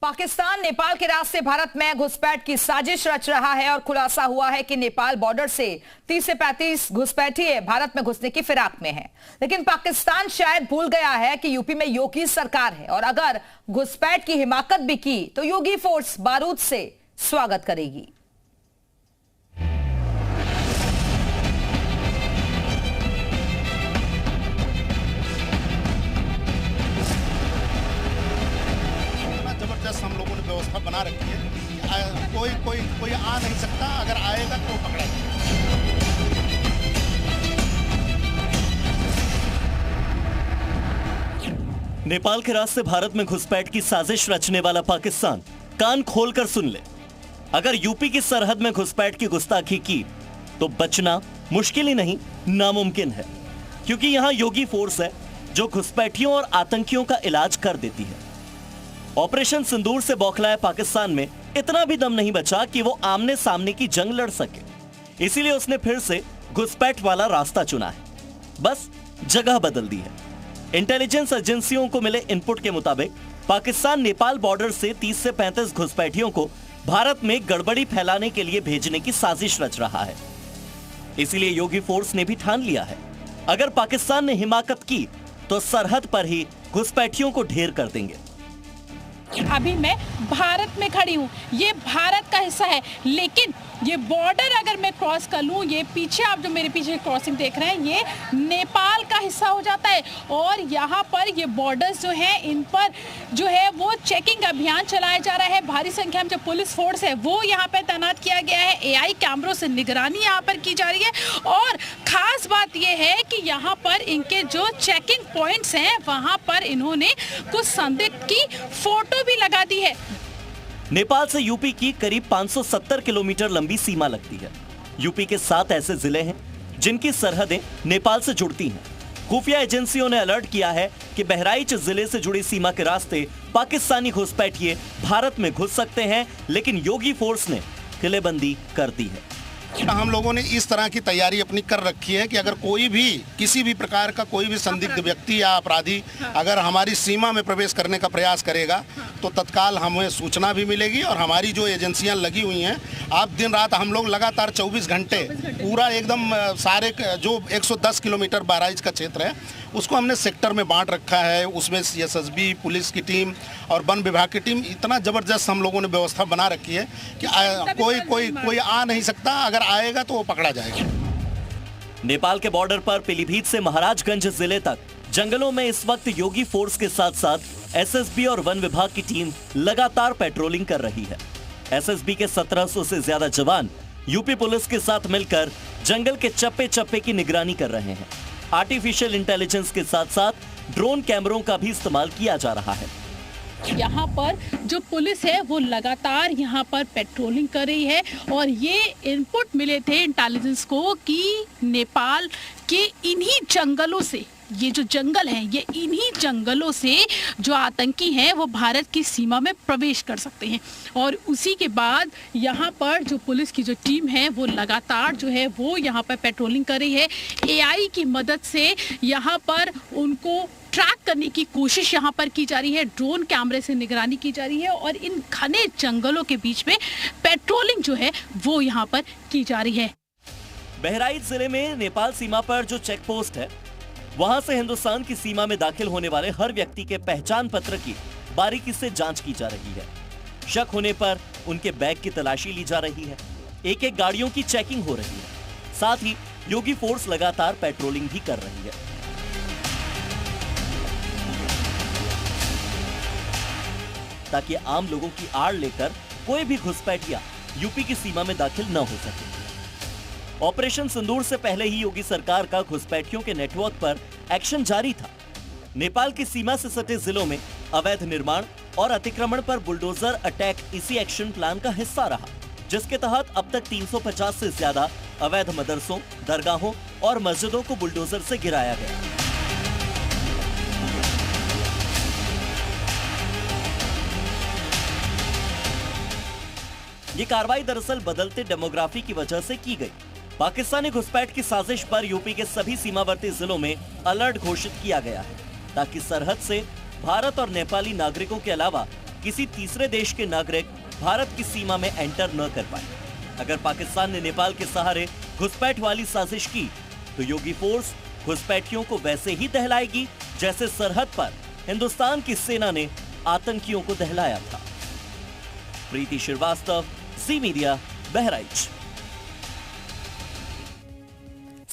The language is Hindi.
पाकिस्तान नेपाल के रास्ते भारत में घुसपैठ की साजिश रच रहा है और खुलासा हुआ है कि नेपाल बॉर्डर से 30 से 35 घुसपैठिए भारत में घुसने की फिराक में हैं। लेकिन पाकिस्तान शायद भूल गया है कि यूपी में योगी सरकार है और अगर घुसपैठ की हिमाकत भी की तो योगी फोर्स बारूद से स्वागत करेगी। हम लोगों ने व्यवस्था बना रखी है। कोई आ नहीं सकता, अगर आएगा तो पकड़ा जाएगा। नेपाल के रास्ते भारत में घुसपैठ की साजिश रचने वाला पाकिस्तान कान खोलकर सुन ले। अगर यूपी की सरहद में घुसपैठ की गुस्ताखी की तो बचना मुश्किल ही नहीं नामुमकिन है, क्योंकि यहां योगी फोर्स है जो घुसपैठियों और आतंकियों का इलाज कर देती है। ऑपरेशन सिंदूर से बौखलाए पाकिस्तान में इतना भी दम नहीं बचा कि वो आमने सामने की जंग लड़ सके, इसीलिए उसने फिर से घुसपैठ वाला रास्ता चुना है। बस जगह बदल दी है। इंटेलिजेंस एजेंसियों को मिले इनपुट के मुताबिक पाकिस्तान नेपाल बॉर्डर से 30 से 35 घुसपैठियों को भारत में गड़बड़ी फैलाने के लिए भेजने की साजिश रच रहा है। इसीलिए योगी फोर्स ने भी ठान लिया है, अगर पाकिस्तान ने हिमाकत की तो सरहद पर ही घुसपैठियों को ढेर कर देंगे। अभी मैं भारत में खड़ी हूँ, ये भारत का हिस्सा है, लेकिन ये बॉर्डर अगर मैं क्रॉस कर लूँ, ये पीछे आप जो मेरे पीछे क्रॉसिंग देख रहे हैं, ये नेपाल का हिस्सा हो जाता है। और यहाँ पर ये बॉर्डर्स जो हैं, इन पर जो है वो चेकिंग अभियान चलाया जा रहा है। भारी संख्या में जो पुलिस फोर्स है वो यहाँ पर तैनात किया गया है। एआई कैमरों से निगरानी यहाँ पर की जा रही है। और खास बात यह है कि यहाँ पर इनके जो चेकिंग पॉइंट्स हैं, वहाँ पर इन्होंने कुछ संदिग्ध की फोटो भी लगा दी है। नेपाल से यूपी की करीब 570 किलोमीटर लंबी सीमा लगती है। यूपी के 7 ऐसे जिले हैं जिनकी सरहदें नेपाल से जुड़ती हैं। खुफिया एजेंसियों ने अलर्ट किया है कि बहराइच जिले से जुड़ी सीमा के रास्ते पाकिस्तानी घुसपैठिए भारत में घुस सकते हैं, लेकिन योगी फोर्स ने किलेबंदी कर दी है। हम लोगों ने इस तरह की तैयारी अपनी कर रखी है कि अगर कोई भी किसी भी प्रकार का कोई भी संदिग्ध व्यक्ति या अपराधी अगर हमारी सीमा में प्रवेश करने का प्रयास करेगा तो तत्काल हमें सूचना भी मिलेगी। और हमारी जो एजेंसियां लगी हुई हैं, आप दिन रात हम लोग लगातार 24 घंटे पूरा एकदम सारे जो 110 किलोमीटर बहराइच का क्षेत्र है उसको हमने सेक्टर में बांट रखा है। उसमें एसएसबी, पुलिस की टीम और वन विभाग की टीम, इतना जबरदस्त हम लोगों ने व्यवस्था बना रखी है कि कोई आ नहीं सकता, अगर आएगा तो वो पकड़ा जाएगा। नेपाल के बॉर्डर पर पीलीभीत से महाराजगंज जिले तक जंगलों में इस वक्त योगी फोर्स के साथ साथ एसएसबी और वन विभाग की टीम लगातार पेट्रोलिंग कर रही है। एसएसबी के 1700 से ज्यादा जवान यूपी पुलिस के साथ मिलकर जंगल के चप्पे चप्पे की निगरानी कर रहे हैं। आर्टिफिशियल इंटेलिजेंस के साथ साथ ड्रोन कैमरों का भी इस्तेमाल किया जा रहा है। यहाँ पर जो पुलिस है वो लगातार यहाँ पर पेट्रोलिंग कर रही है। और ये इनपुट मिले थे इंटेलिजेंस को कि नेपाल के इन्हीं जंगलों से, ये जो जंगल हैं, ये इन्हीं जंगलों से जो आतंकी हैं वो भारत की सीमा में प्रवेश कर सकते हैं। और उसी के बाद यहाँ पर जो पुलिस की जो टीम है वो लगातार जो है वो यहाँ पर पेट्रोलिंग कर रही है। एआई की मदद से यहाँ पर उनको ट्रैक करने की कोशिश यहाँ पर की जा रही है। ड्रोन कैमरे से निगरानी की जा रही है और इन घने जंगलों के बीच में पेट्रोलिंग जो है वो यहाँ पर की जा रही है। बहराइच जिले में नेपाल सीमा पर जो चेक पोस्ट है, वहां से हिंदुस्तान की सीमा में दाखिल होने वाले हर व्यक्ति के पहचान पत्र की बारीकी से जांच की जा रही है। शक होने पर उनके बैग की तलाशी ली जा रही है। एक एक गाड़ियों की चेकिंग हो रही है। साथ ही योगी फोर्स लगातार पेट्रोलिंग भी कर रही है। ताकि आम लोगों की आड़ लेकर कोई भी घुसपैठिया यूपी की सीमा में दाखिल न हो सके। ऑपरेशन सिंदूर से पहले ही योगी सरकार का घुसपैठियों के नेटवर्क पर एक्शन जारी था। नेपाल की सीमा से सटे जिलों में अवैध निर्माण और अतिक्रमण पर बुलडोजर अटैक इसी एक्शन प्लान का हिस्सा रहा, जिसके तहत अब तक 350 से ज्यादा अवैध मदरसों, दरगाहों और मस्जिदों को बुलडोजर से गिराया गया। ये कार्रवाई दरअसल बदलते डेमोग्राफी की वजह से की गई। पाकिस्तानी घुसपैठ की साजिश पर यूपी के सभी सीमावर्ती जिलों में अलर्ट घोषित किया गया है, ताकि सरहद से भारत और नेपाली नागरिकों के अलावा किसी तीसरे देश के नागरिक भारत की सीमा में एंटर न कर पाए। अगर पाकिस्तान ने नेपाल के सहारे घुसपैठ वाली साजिश की तो योगी फोर्स घुसपैठियों को वैसे ही दहलाएगी जैसे सरहद पर हिंदुस्तान की सेना ने आतंकियों को दहलाया था। प्रीति श्रीवास्तव, जी मीडिया, बहराइच।